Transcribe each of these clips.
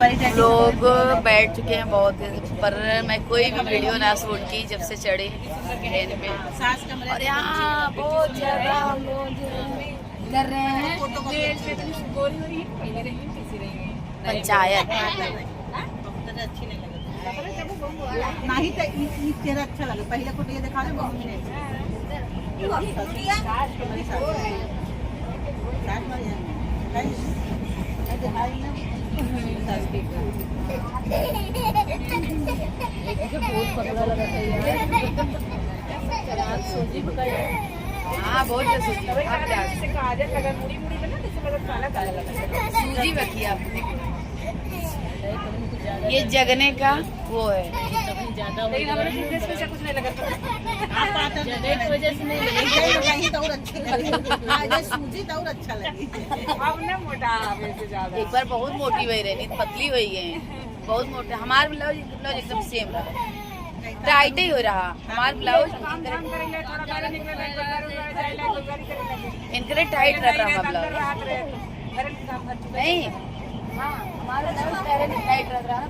लोग बैठ चुके हैं बहुत दिन पर मैं कोई भी वीडियो ना शूट की जब से चढ़े ट्रेन में। और यहाँ बहुत ज्यादा हम लोग कर रहे हैं पंचायत। नहीं तेरा अच्छा लगे पहले फोटो ये दिखा दे हाँ बहुत सूजी रखी आपने। ये जगने का वो है कुछ नहीं लगा वजह से नहीं सूजी तो और अच्छा लगी। एक बार बहुत मोटी हुई रही पतली हुई है बहुत मोटे। हमारे ब्लाउज एकदम सेम रहा टाइट ही हो रहा हमारा ब्लाउज इनके टाइट रह रहा ब्लाउज नहीं हमारा ब्लाउज टाइट रह रहा ना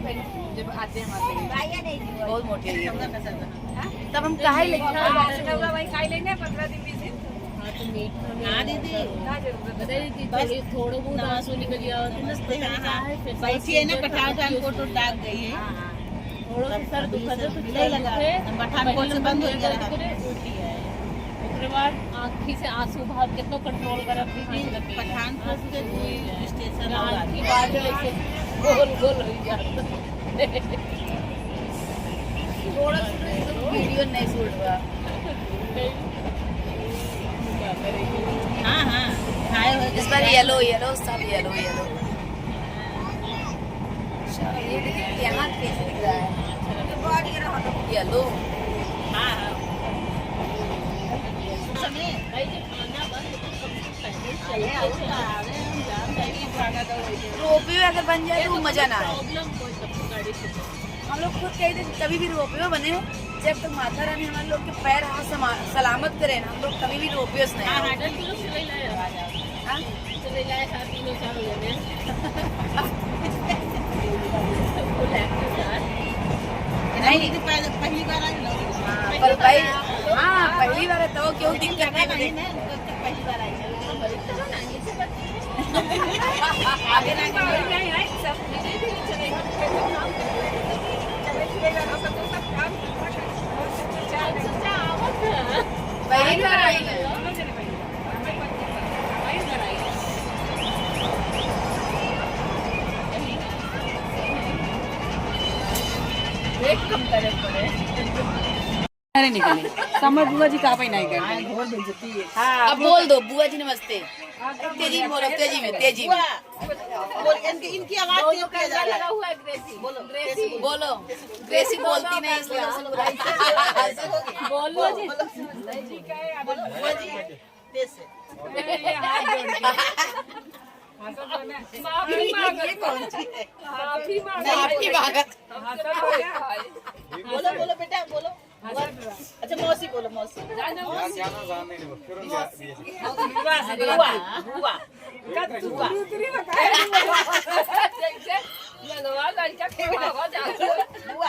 जब आते हैं बहुत मोटी है तब हम कहा लेंगे 15 दिन 20 दिन। थोड़ा बहुत आंसू निकल गया बैठिए ना पठान फोटो डाक गई है थोड़ा सर पठानकोट से बंद हो गया बाद आँखी से आंसू भाव कितना कंट्रोल कर पठानकोट से स्टेशन गोल गोल हो जाता थोड़ा वीडियो नहीं शूट हुआ। हाँ हाँ इस बार येलो येलो सब येलो येलो। ये देखिए यहाँ कैसे दिख रहा है येलो। हाँ हाँ रोपियो अगर बन जाए तो मजा ना आए। हम लोग खुद कही थे कभी भी रोपियो बने जब तक माता रानी हमारे लोग के पैर हाथ सलामत करे ना हम लोग कभी भी रोपियो से नहीं पहली बार पर भाई हाँ पहली बार है तो क्यों दिक्कत नहीं पहली बार आई पहली बार आई एक कम करे पड़े अरे निकले समझ बुआ जी का नहीं कर अब बोल दो बुआ जी नमस्ते। तेजी में बोलो तेजी में इनकी आवाज लगा हुआ है बोलो ग्रेसी बोलती नहीं इसलिए बोलो जी बोलो बोलो बेटा बोलो अच्छा मौसी बोलो मौसी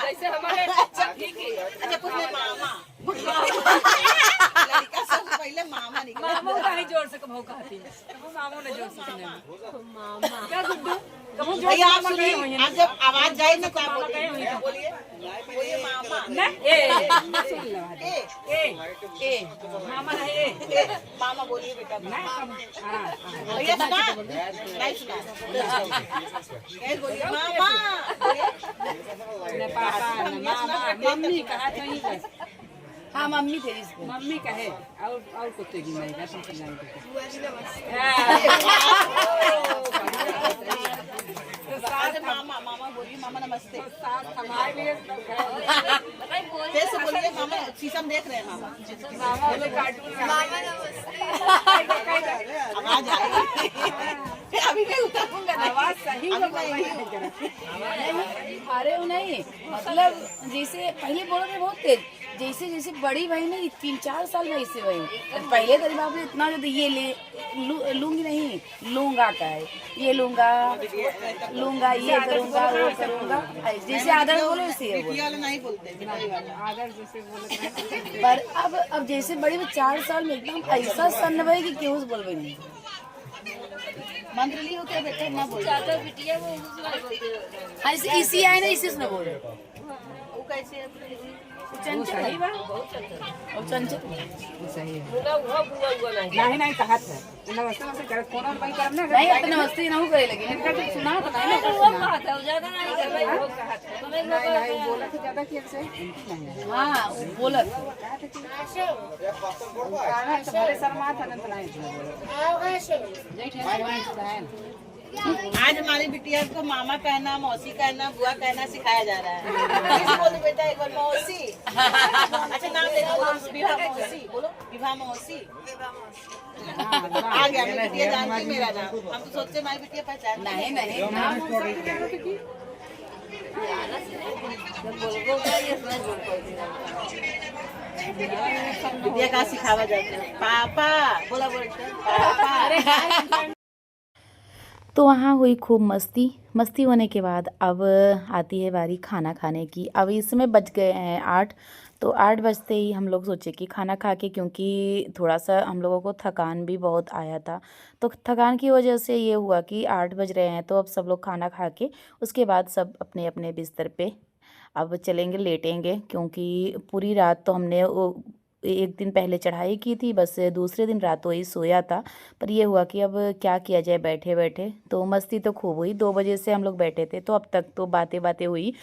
जैसे हमारे पहले मामा निकला मामा नहीं जोड़ सके भाव कहती है मामा ने जोड़ सके मामा क्या गुड्डू कबू जोड़ भैया आप सुनिए आप जब आवाज जाए ना तो आप बोलिए मामा ना ए सुन लो ए मामा है ए मामा बोलिए बेटा ना हां भैया सुना लाइव सुना बोलिए मामा ना पापा ना मामा मम्मी कहा तो ही बस हाँ मम्मी थे इसको मम्मी कहे और कुत्ते की नहीं का तुम चिल्लाएं तो मामा मामा बोलिए मामा नमस्ते हमारे लिए कैसे बोलिए मामा शीशम देख रहे हैं मामा मामा बोले कार्टून मामा नमस्ते आवाज आई अभी मैं उतारूंगा आवाज सही में बोल रही है जरा। अरे वो नहीं, मतलब जैसे पहले बोल रहे बहुत तेज, जैसे जैसे बड़ी बहन है 3-4 साल में ऐसे बहन, पहले तो बाप रे इतना जो ये लूंगी नहीं, लूंगा का है, ये लूंगा ये करूंगा वो करूंगा, जैसे आदर बोलो वैसे नहीं बोलते आदर जैसे बोलते। पर अब जैसे बड़ी में 4 साल में एकदम ऐसा सन भाई कि केहू से बोलबे नहीं। मंत्र ली हो क्या बेटे ना बोल चाचा बिटिया वो ऐसे इसी आए ना इसी से न बोले। वो कैसे चंचल है और चंचल सही है। नहीं कहा था नमस्ते नमस्ते कर फोन और भाई करना नहीं इतना मस्ती ना हो करे लगे इनका कुछ सुना तो नहीं ज्यादा नहीं कर भाई वो कहा था नहीं बोला तो ज्यादा किया से हां वो बोला खाना तुम्हारे शर्मा था ना नहीं आज हमारी बिटिया को मामा कहना, मौसी कहना, बुआ कहना सिखाया जा रहा है। बोलो बेटा एक बार मौसी। अच्छा नाम देखो, विभा मौसी बोलो, विभा मौसी। आ गया मेरी बिटिया जानती मेरा नाम। हम तो सोचते हमारी बिटिया पहचान नहीं बिटिया का सिखावा जाता है। पापा बोला पापा। तो वहाँ हुई खूब मस्ती होने के बाद अब आती है बारी खाना खाने की। अब इसमें बज गए हैं 8, तो 8 बजते ही हम लोग सोचे कि खाना खा के, क्योंकि थोड़ा सा हम लोगों को थकान भी बहुत आया था, तो थकान की वजह से ये हुआ कि 8 बज रहे हैं, तो अब सब लोग खाना खा के उसके बाद सब अपने अपने बिस्तर पे अब चलेंगे, लेटेंगे, क्योंकि पूरी रात तो हमने एक दिन पहले चढ़ाई की थी, बस दूसरे दिन रात वही सोया था। पर ये हुआ कि अब क्या किया जाए बैठे बैठे, तो मस्ती तो खूब हुई। 2 बजे से हम लोग बैठे थे, तो अब तक तो बातें हुई।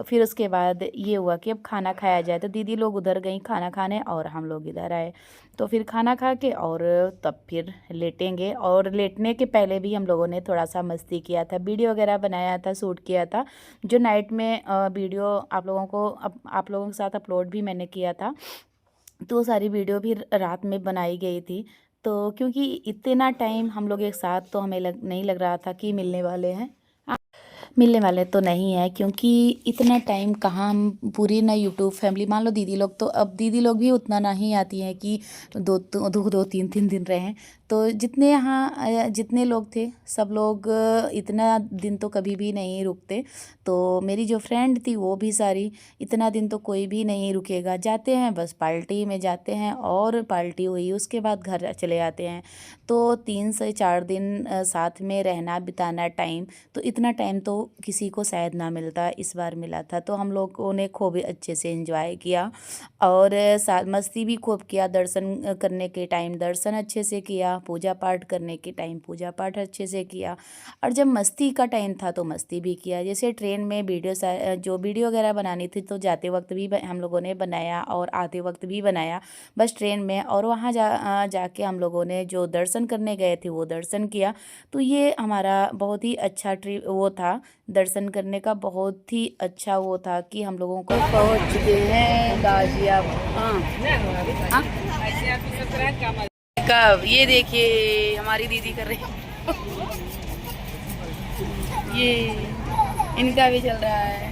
फिर उसके बाद ये हुआ कि अब खाना खाया जाए, तो दीदी लोग उधर गई खाना खाने और हम लोग इधर आए। तो फिर खाना खा के और तब फिर लेटेंगे। और लेटने के पहले भी हम लोगों ने थोड़ा सा मस्ती किया था, वीडियो वगैरह बनाया था, शूट किया था, जो नाइट में वीडियो आप लोगों के साथ अपलोड भी मैंने किया था। तो सारी वीडियो भी रात में बनाई गई थी। तो क्योंकि इतना टाइम हम लोग एक साथ तो हमें नहीं लग रहा था कि मिलने वाले तो नहीं है, क्योंकि इतना टाइम कहाँ हम पूरी ना यूट्यूब फैमिली, मान लो दीदी लोग, तो अब दीदी लोग भी उतना नहीं आती हैं कि 2-3 दिन रहें। तो जितने लोग थे सब लोग इतना दिन तो कभी भी नहीं रुकते। तो मेरी जो फ्रेंड थी वो भी सारी, इतना दिन तो कोई भी नहीं रुकेगा, जाते हैं बस पार्टी में जाते हैं, और पार्टी हुई उसके बाद घर चले आते हैं। तो 3 से 4 दिन साथ में रहना, बिताना टाइम, तो इतना टाइम तो किसी को शायद ना मिलता, इस बार मिला था। तो हम लोगों ने खूब अच्छे से एंजॉय किया और मस्ती भी खूब किया। दर्शन करने के टाइम दर्शन अच्छे से किया, पूजा पाठ करने के टाइम पूजा पाठ अच्छे से किया, और जब मस्ती का टाइम था तो मस्ती भी किया। जैसे ट्रेन में वीडियो वगैरह बनानी थी, तो जाते वक्त भी हम लोगों ने बनाया और आते वक्त भी बनाया, बस ट्रेन में। और वहाँ जाके हम लोगों ने जो दर्शन करने गए थे वो दर्शन किया। तो ये हमारा बहुत ही अच्छा ट्रिप वो था, दर्शन करने का बहुत ही अच्छा वो था कि हम लोगों को पहुंच गए हैं गाजियाबाद। कब ये देखिए हमारी दीदी कर रही है ये इनका भी चल रहा है।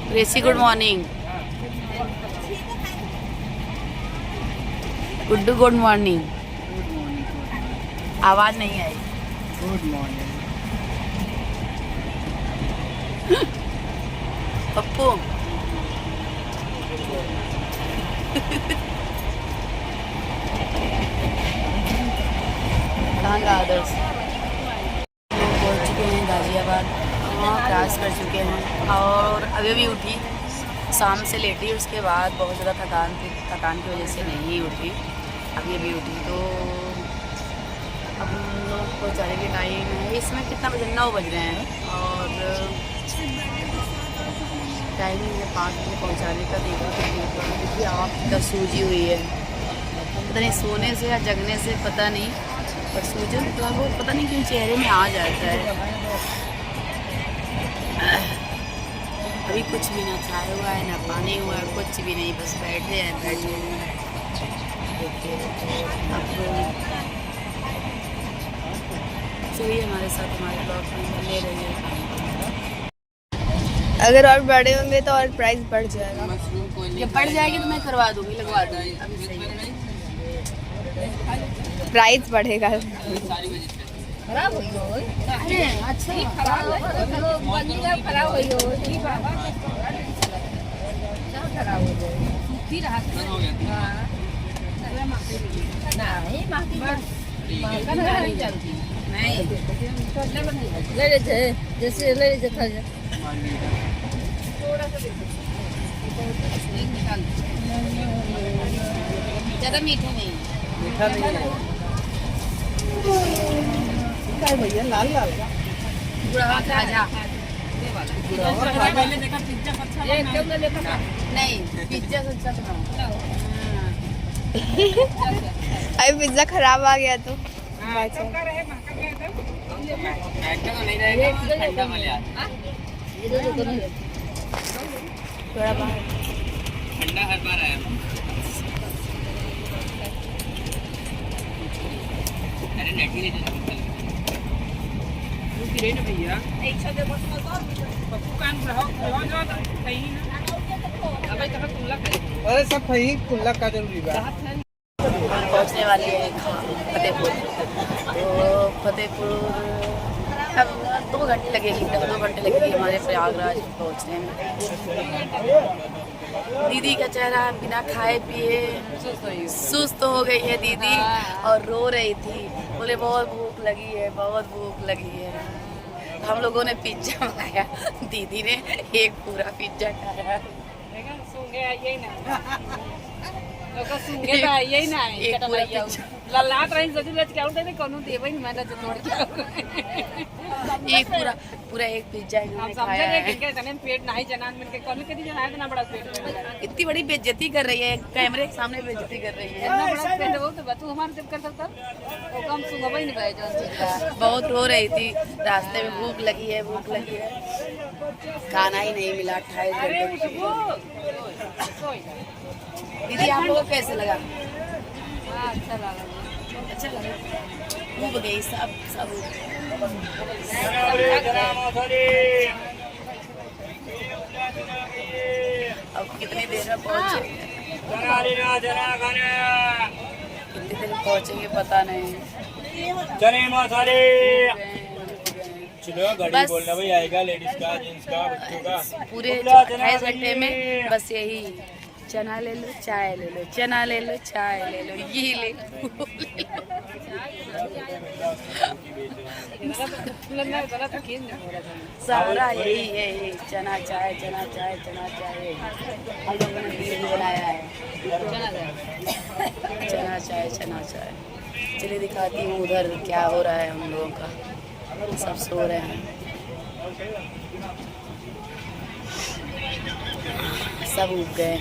Gracy good morning. Guddu good morning. आवाज नहीं आई। Good morning Pappu. आदर्श पहुंच चुके हैं गाजियाबाद, क्रॉस कर चुके हैं और अभी भी उठी, शाम से लेटी, उसके बाद बहुत ज़्यादा थकान थी, थकान की वजह से नहीं उठी, अभी भी उठी। तो अब हम लोग पहुँचाने के टाइम है, इसमें कितना बजे 9 बज रहे हैं और टाइमिंग है 5 बजे पहुँचाने का। देखिए आप कितना सूजी हुई है, पता नहीं सोने से या जगने से पता नहीं, पर सूजन तो वो पता नहीं क्यों चेहरे में आ जाता है। अभी कुछ भी ना चाय हुआ है ना पानी हुआ है, कुछ भी नहीं, बस बैठे हैं बैठे हैं। अब चलिए हमारे साथ हमारे ब्लॉग में बने रहिए। अगर और बड़े होंगे तो और प्राइस बढ़ जाएगा। जब बढ़ जाएगी तो मैं करवा दूंगी, लगवा दूंगी। अभी सही है। प्राइस बढ़ेगा। खराब हुई हो? अरे अच्छा खराब हुई हो? ठीक है। खराब हो जाए सूखी रहा नहीं बाकी नहीं चलती नहीं ले लेते जैसे ले लेते था थोड़ा सा ज़्यादा मीठा नहीं है भैया लाल लाल बुढ़ावा खाजा नहीं पिज्जा से अच्छा बनाओ। अभी पिज्जा खराब आ गया तो थोड़ा ठंडा हर बार आया। अरे नेट ही नहीं चलता भैया अरे सब सही कुल्ला का जरूरी बात। पहुंचने वाली है फतेहपुर। तो फतेहपुर अब 2 घंटे लगेगी, 2 घंटे लगेगी हमारे प्रयागराज पहुंचने में। दीदी का चेहरा बिना खाए पिए सुस्त हो गई है दीदी और रो रही थी, बोले बहुत भूख लगी है, बहुत भूख लगी है। तो हम लोगों ने पिज्जा मंगाया, दीदी ने एक पूरा पिज्जा खाया। एक पूरा एक पिज्जा खाया है। इतनी बड़ी बेइज्जती कर रही है, कैमरे के सामने बेइज्जती कर रही है। बहुत रो रही थी, रास्ते में भूख लगी है, भूख लगी है, खाना ही नहीं मिला 28 घंटे। दीदी आप लोगों को कैसे लगा? अच्छा लगा, अच्छा लगा। डूब गई सब। अब कितनी देर में पहुँचेंगे, कितनी देर में पहुँचेंगे पता नहीं। बस बोलना भाई आएगा, लेडीज का, जेंट्स का, बच्चों का। पूरे 28 घंटे में बस यही चना ले लो, चाय ले लो, चना ले लो, चाय ले लो, ये ले लो, सारा यही है, चना चाय, चना चाय, चना चाय। हम लोगों ने भी बनाया है चना चाय, चना चाय। चलिए दिखाती हूँ उधर क्या हो रहा है। हम लोगों का सब सो रहे हैं, सब उठ गए।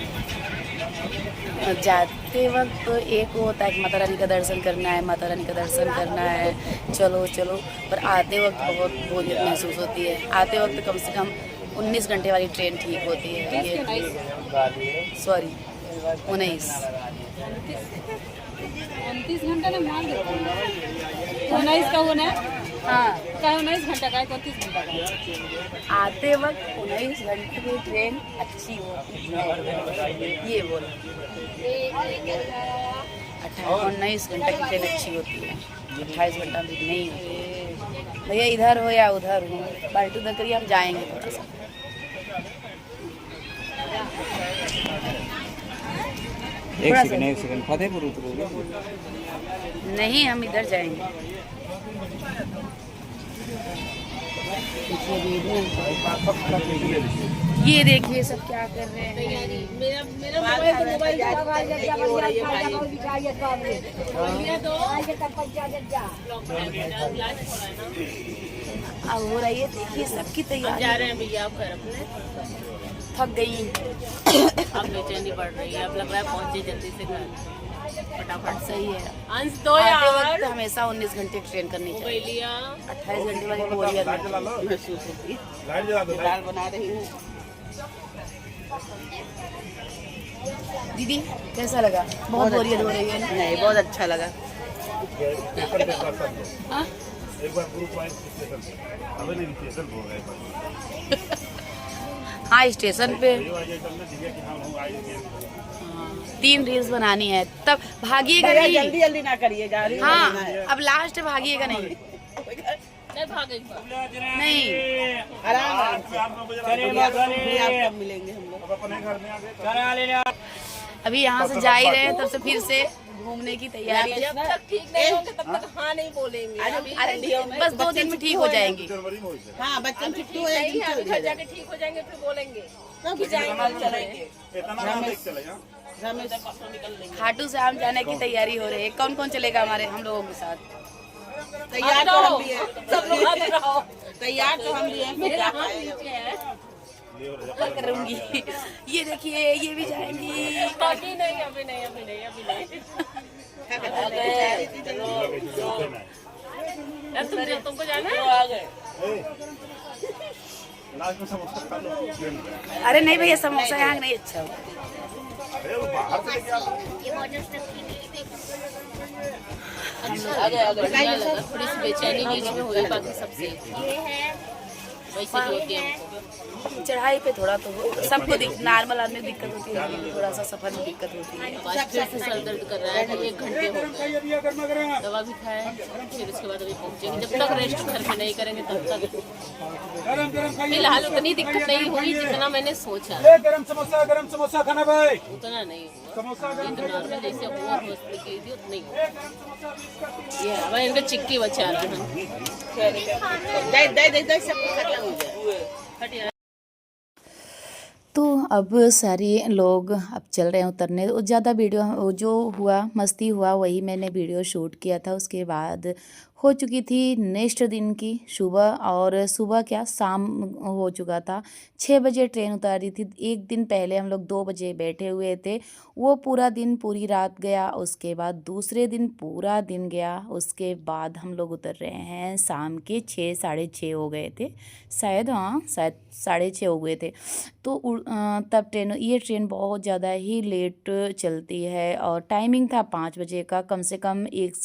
जाते वक्त तो एक होता है कि माता रानी का दर्शन करना है, माता रानी का दर्शन करना है, चलो चलो। पर आते वक्त बहुत बोरियत महसूस होती है। आते वक्त कम से कम 19 घंटे वाली ट्रेन ठीक होती है। ये सॉरी 19 घंटा ना मान 19 का होना है। हाँ क्या 19 घंटा का है, 31 घंटा का। आते वक्त 19 घंटे की ट्रेन अच्छी होती है, ये बोलो। 19 घंटे की ट्रेन अच्छी होती है, 28 घंटा भी नहीं होती। भैया इधर हो या उधर हो, बाल्टी उधर करिए, हम जाएंगे थोड़ा सा। एक सेकंड फतेहपुर उतरोगे? नहीं, हम इधर जाएंगे। ये देखिए सब क्या कर रहे हैं। मेरा मोबाइल अब हो रही है, देखिए सबकी तैयारी। जा रहे हैं भैया आप घर अपने, थक गई, अब बेचैनी बढ़ रही है, अब लग रहा है पहुंचे जल्दी से घर। फटाफट। सही है। अंश दो आते यार वक्त हमेशा 19 घंटे ट्रेन करनी चाहिए। लिया 28 घंटे वाली बोरियत महसूस होती है। दाल बना रही हूँ। दीदी कैसा लगा? बहुत बोरियत हो रही है ना? नहीं, बहुत अच्छा लगा। हाँ? एक बार ग्रुप वाइज स्टेशन पे अबे नहीं स्टेशन हो गए हाँ स्टेशन पे ये वाले चलने दिखे कि हम लोग आए हैं 3 रील्स बनानी है, तब भागिएगा भैया नहीं। जल्दी जल्दी ना करिए, गाड़ी हाँ अब लास्ट भागिएगा नहीं। नहीं भागेगा, नहीं आराम से। आपको मुझे आपको मिलेंगे हम लोग। अब अपने घर में आ गए अभी यहाँ से जा ही रहे हैं, तब से फिर से घूमने की तैयारी है। जब तक ठीक नहीं होंगे तब तक हाँ नहीं बोलेंगे। अरे बस 2 दिन में ठीक हो जाएंगी। जनवरी में हुई थी हाँ, बच्चों की छुट्टी हो जाएगी, अभी घर जाके ठीक हो जाएंगे फिर बोलेंगे कि जाएंगे चलेंगे। इतना ना देख चले यहाँ रमेश परसों निकल लेंगे। खाटू श्याम जाने की तैयारी हो रही है। कौन कौन चलेगा हमारे हम लोगों के साथ? तैयार तो हम भी हैं, सब लोग तैयार तो हम भी हैं। करूंगी ये देखिए ये भी जाएंगी। अभी नहीं, अभी नहीं, अभी नहीं, अभी नहीं। तुमको जाना है? लास्ट में समोसा खा लो ट्रेन में। अरे नहीं भैया समोसा यहाँ नहीं अच्छा होगा। अरे वो बाहर से लेके आओ थोड़ी सी बेचैनी बीच में हुई, बाकी सबसे वैसे ही होती है। चढ़ाई पे थोड़ा तो सबको नॉर्मल आदमी को दिक्कत होती है, थोड़ा सा सफर में दिक्कत होती है। आज फिर से सर दर्द कर रहा है, 1 घंटे हो गए। दवा भी खाए, फिर उसके बाद अभी पहुंचेंगे। जब तक रेस्ट घर में नहीं करेंगे तब तक फिलहाल उतनी दिक्कत नहीं हुई जितना मैंने सोचा। गरम समोसा खाना भाई उतना नहीं हुआ, नॉर्मल जैसे हुआ हॉस्पिटल की थी उतनी हुआ। ये भाई इनका चिक्की बचा रहा है। तो अब सारे लोग अब चल रहे हैं उतरने। ज़्यादा वीडियो जो हुआ मस्ती हुआ वही मैंने वीडियो शूट किया था। उसके बाद हो चुकी थी नेक्स्ट दिन की सुबह, और सुबह क्या शाम हो चुका था। 6 बजे ट्रेन उतारी थी। एक दिन पहले हम लोग 2 बजे बैठे हुए थे, वो पूरा दिन पूरी रात गया। उसके बाद दूसरे दिन पूरा दिन गया। उसके बाद हम लोग उतर रहे हैं शाम के 6 साढ़े 6 हो गए थे शायद, हाँ शायद 6:30 हो गए थे। तो तब ये ट्रेन बहुत ज़्यादा ही लेट चलती है और टाइमिंग था 5 बजे का। कम से कम 1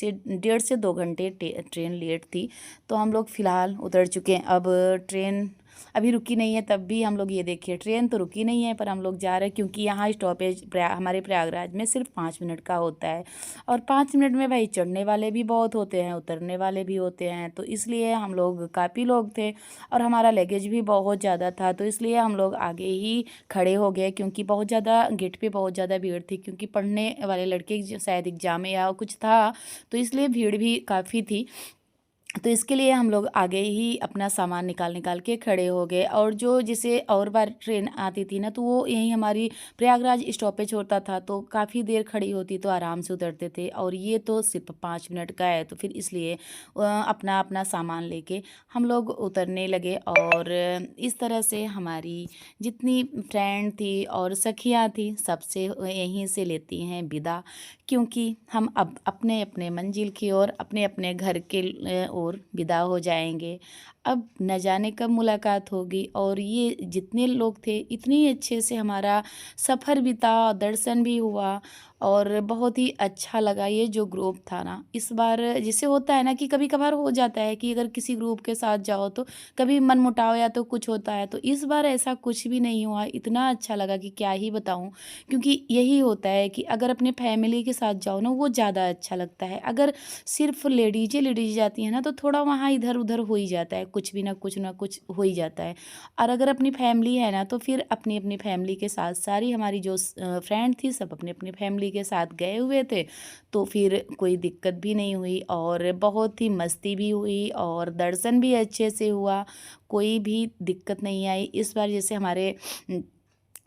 से 2 घंटे ट्रेन लेट थी। तो हम लोग फ़िलहाल उतर चुके हैं। अब ट्रेन अभी रुकी नहीं है, तब भी हम लोग ये देखिए ट्रेन तो रुकी नहीं है पर हम लोग जा रहे हैं, क्योंकि यहाँ स्टॉपेज हमारे प्रयागराज में सिर्फ 5 मिनट का होता है। और 5 मिनट में भाई चढ़ने वाले भी बहुत होते हैं, उतरने वाले भी होते हैं। तो इसलिए हम लोग काफ़ी लोग थे और हमारा लगेज भी बहुत ज़्यादा था, तो इसलिए हम लोग आगे ही खड़े हो गए, क्योंकि बहुत ज़्यादा गेट पे बहुत ज़्यादा भीड़ थी। क्योंकि पढ़ने वाले लड़के शायद एग्जाम या कुछ था, तो इसलिए भीड़ भी काफ़ी थी। तो इसके लिए हम लोग आगे ही अपना सामान निकाल के खड़े हो गए। और जो जिसे और बार ट्रेन आती थी ना, तो वो यहीं हमारी प्रयागराज स्टॉपेज होता था, तो काफ़ी देर खड़ी होती तो आराम से उतरते थे। और ये तो सिर्फ 5 मिनट का है, तो फिर इसलिए अपना अपना सामान लेके हम लोग उतरने लगे। और इस तरह से हमारी जितनी फ्रेंड थी और सखियाँ थी सबसे यहीं से लेती हैं विदा, क्योंकि हम अब अपने अपने मंजिल की ओर अपने अपने घर के ओर विदा हो जाएंगे। अब न जाने कब मुलाकात होगी। और ये जितने लोग थे इतनी अच्छे से हमारा सफ़र बीता, दर्शन भी हुआ और बहुत ही अच्छा लगा। ये जो ग्रुप था ना, इस बार जैसे होता है ना कि कभी कभार हो जाता है कि अगर किसी ग्रुप के साथ जाओ तो कभी मनमुटाव या तो कुछ होता है, तो इस बार ऐसा कुछ भी नहीं हुआ। इतना अच्छा लगा कि क्या ही बताऊं, क्योंकि यही होता है कि अगर अपने फैमिली के साथ जाओ ना वो ज़्यादा अच्छा लगता है। अगर सिर्फ लेडीज जाती हैं ना तो थोड़ा वहाँ इधर उधर हो ही जाता है, कुछ भी ना कुछ हो ही जाता है। और अगर अपनी फैमिली है ना तो फिर अपनी अपनी फैमिली के साथ, सारी हमारी जो फ्रेंड थी सब अपनी अपनी फैमिली के साथ गए हुए थे, तो फिर कोई दिक्कत भी नहीं हुई और बहुत ही मस्ती भी हुई और दर्शन भी अच्छे से हुआ, कोई भी दिक्कत नहीं आई। इस बार जैसे हमारे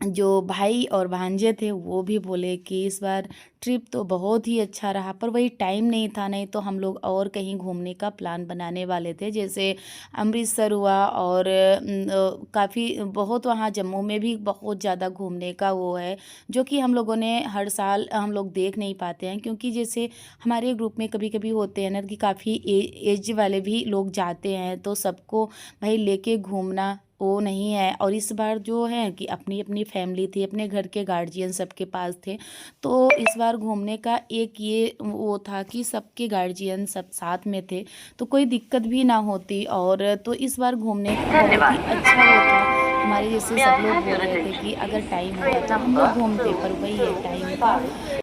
जो भाई और भांजे थे वो भी बोले कि इस बार ट्रिप तो बहुत ही अच्छा रहा, पर वही टाइम नहीं था, नहीं तो हम लोग और कहीं घूमने का प्लान बनाने वाले थे, जैसे अमृतसर हुआ और काफ़ी बहुत वहाँ जम्मू में भी बहुत ज़्यादा घूमने का वो है, जो कि हम लोगों ने हर साल हम लोग देख नहीं पाते हैं, क्योंकि जैसे हमारे ग्रुप में कभी कभी होते हैं ना कि काफ़ी एज वाले भी लोग जाते हैं, तो सबको भाई लेके घूमना वो नहीं है। और इस बार जो है कि अपनी अपनी फैमिली थी, अपने घर के गार्जियन सबके पास थे, तो इस बार घूमने का एक ये वो था कि सबके गार्जियन सब साथ में थे, तो कोई दिक्कत भी ना होती। और तो इस बार घूमने का बहुत ही अच्छा वो था। हमारे जैसे सब लोग बोल रहे थे कि अगर टाइम होता तो हम लोग घूमते, पर वही है टाइम का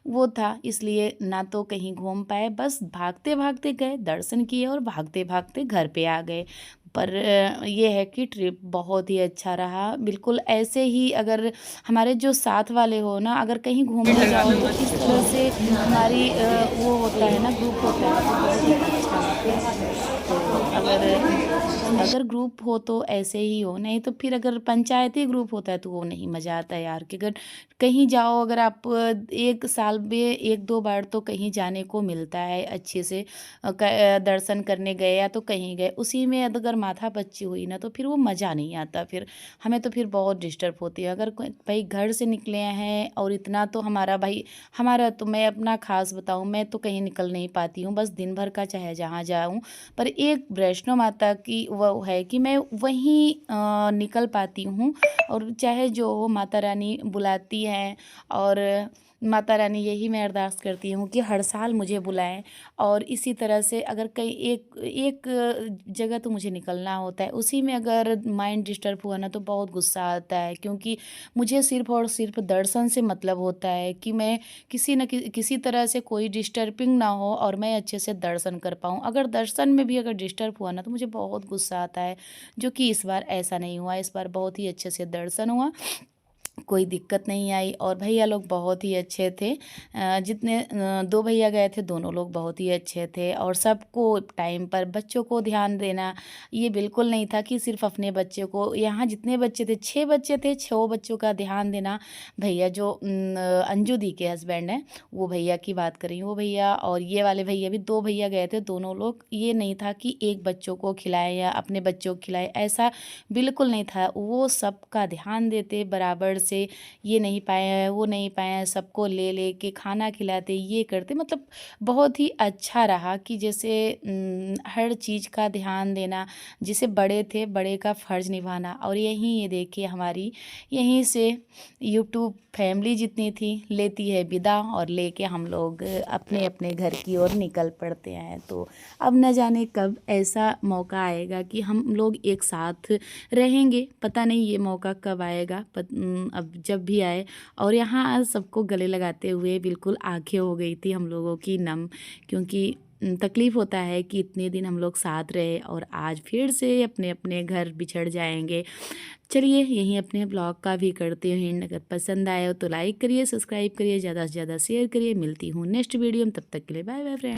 वो था, इसलिए ना तो कहीं घूम पाए, बस भागते भागते गए, दर्शन किए और भागते भागते घर पे आ गए। पर ये है कि ट्रिप बहुत ही अच्छा रहा। बिल्कुल ऐसे ही अगर हमारे जो साथ वाले हो ना, अगर कहीं घूमने जाओ तो इस तरह से हमारी वो होता है ना, ग्रुप होता है, तो बहुत ही अच्छा लगता है। तो अगर ग्रुप हो तो ऐसे ही हो, नहीं तो फिर अगर पंचायती ग्रुप होता है तो वो नहीं मज़ा आता है यार। कि अगर कहीं जाओ, अगर आप एक साल में एक दो बार तो कहीं जाने को मिलता है अच्छे से, दर्शन करने गए या तो कहीं गए, उसी में अगर माथा पच्ची हुई ना तो फिर वो मज़ा नहीं आता। फिर हमें तो फिर बहुत डिस्टर्ब होती है। अगर भाई घर से निकले हैं और इतना तो हमारा तो मैं अपना खास बताऊँ, मैं तो कहीं निकल नहीं पाती हूँ, बस दिन भर का चाहे जहाँ जाऊँ, पर एक वैष्णो माता की वो है कि मैं वहीं निकल पाती हूँ। और चाहे जो हो, माता रानी बुलाती हैं, और माता रानी यही मैं अरदास करती हूँ कि हर साल मुझे बुलाएं। और इसी तरह से अगर कहीं एक एक जगह तो मुझे निकलना होता है, उसी में अगर माइंड डिस्टर्ब हुआ ना तो बहुत गुस्सा आता है, क्योंकि मुझे सिर्फ़ और सिर्फ दर्शन से मतलब होता है कि मैं किसी तरह से कोई डिस्टर्बिंग ना हो और मैं अच्छे से दर्शन कर पाऊँ। अगर दर्शन में भी अगर डिस्टर्ब हुआ ना तो मुझे बहुत गुस्सा आता है, जो कि इस बार ऐसा नहीं हुआ। इस बार बहुत ही अच्छे से दर्शन हुआ, कोई दिक्कत नहीं आई। और भैया लोग बहुत ही अच्छे थे, जितने दो भैया गए थे दोनों लोग बहुत ही अच्छे थे। और सबको टाइम पर बच्चों को ध्यान देना, ये बिल्कुल नहीं था कि सिर्फ अपने बच्चे को, यहाँ जितने बच्चे थे 6 बच्चे थे, 6 बच्चों का ध्यान देना। भैया जो अंजू दी के हस्बैंड हैं, वो भैया की बात कर रही हूँ, वो भैया और ये वाले भैया भी 2 भैया गए थे, दोनों लोग। ये नहीं था कि एक बच्चों को खिलाए या अपने बच्चों को खिलाए, ऐसा बिल्कुल नहीं था। वो सबका ध्यान देते बराबर से, ये नहीं पाए हैं वो नहीं पाए हैं, सबको ले ले के खाना खिलाते, ये करते, मतलब बहुत ही अच्छा रहा कि जैसे हर चीज़ का ध्यान देना, जैसे बड़े थे बड़े का फ़र्ज़ निभाना। और यहीं ये देखिए हमारी यहीं से यूट्यूब फैमिली जितनी थी लेती है विदा, और लेके हम लोग अपने अपने घर की ओर निकल पड़ते हैं। तो अब न जाने कब ऐसा मौका आएगा कि हम लोग एक साथ रहेंगे, पता नहीं ये मौका कब आएगा, अब जब भी आए। और यहाँ आज सबको गले लगाते हुए बिल्कुल आंखें हो गई थी हम लोगों की नम, क्योंकि तकलीफ़ होता है कि इतने दिन हम लोग साथ रहे और आज फिर से अपने अपने घर बिछड़ जाएंगे। चलिए यहीं अपने ब्लॉग का भी करते हैं, अगर पसंद आए हो तो लाइक करिए, सब्सक्राइब करिए, ज़्यादा से ज़्यादा शेयर करिए। मिलती हूँ नेक्स्ट वीडियो में, तब तक के लिए बाय बाय फ्रेंड।